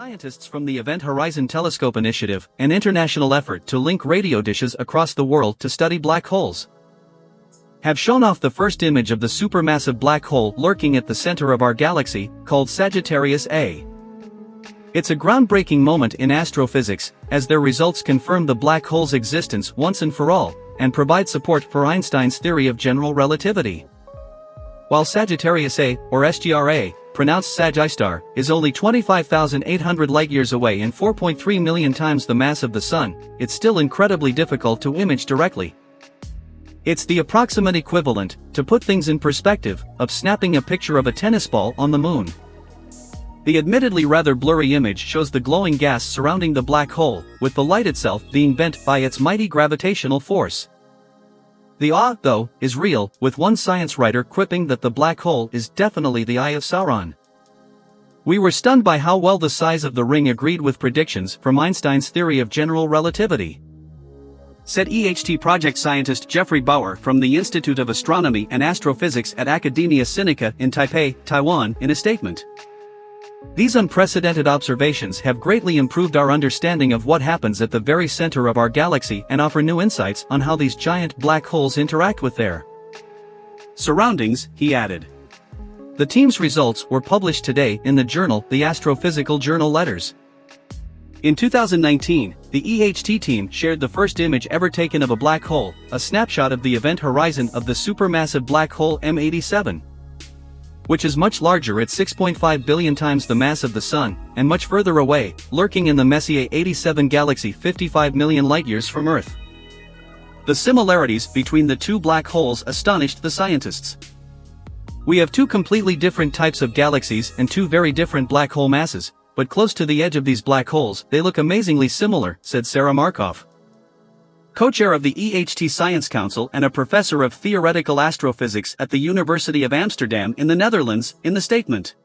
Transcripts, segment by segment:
Scientists from the Event Horizon Telescope Initiative, an international effort to link radio dishes across the world to study black holes, have shown off the first image of the supermassive black hole lurking at the center of our galaxy, called Sagittarius A. It's a groundbreaking moment in astrophysics, as their results confirm the black hole's existence once and for all, and provide support for Einstein's theory of general relativity. While Sagittarius A, or SGRA, pronounced Sag-I-Star, is only 25,800 light-years away and 4.3 million times the mass of the Sun, it's still incredibly difficult to image directly. It's the approximate equivalent, to put things in perspective, of snapping a picture of a tennis ball on the moon. The admittedly rather blurry image shows the glowing gas surrounding the black hole, with the light itself being bent by its mighty gravitational force. The awe, though, is real, with one science writer quipping that the black hole is definitely the Eye of Sauron. We were stunned by how well the size of the ring agreed with predictions from Einstein's theory of general relativity, said EHT project scientist Jeffrey Bauer from the Institute of Astronomy and Astrophysics at Academia Sinica in Taipei, Taiwan, in a statement. These unprecedented observations have greatly improved our understanding of what happens at the very center of our galaxy and offer new insights on how these giant black holes interact with their surroundings, he added. The team's results were published today in the journal, the Astrophysical Journal Letters. In 2019, the EHT team shared the first image ever taken of a black hole, a snapshot of the event horizon of the supermassive black hole M87, which is much larger at 6.5 billion times the mass of the Sun, and much further away, lurking in the Messier 87 galaxy 55 million light-years from Earth. The similarities between the two black holes astonished the scientists. We have two completely different types of galaxies and two very different black hole masses, but close to the edge of these black holes, they look amazingly similar, said Sarah Markov, co-chair of the EHT Science Council and a professor of theoretical astrophysics at the University of Amsterdam in the Netherlands, in the statement.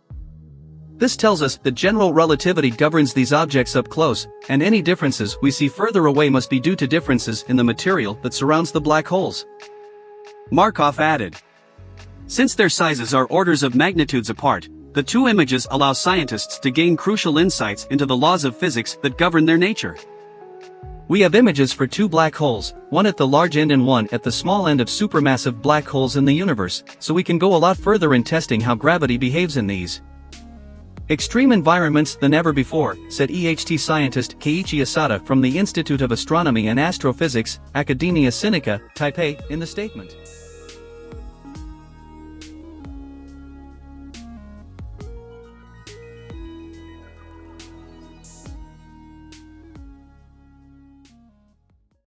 This tells us that general relativity governs these objects up close, and any differences we see further away must be due to differences in the material that surrounds the black holes. Markov added, since their sizes are orders of magnitudes apart, the two images allow scientists to gain crucial insights into the laws of physics that govern their nature. We have images for two black holes, one at the large end and one at the small end of supermassive black holes in the universe, so we can go a lot further in testing how gravity behaves in these extreme environments than ever before, said EHT scientist Keiichi Asada from the Institute of Astronomy and Astrophysics, Academia Sinica, Taipei, in the statement.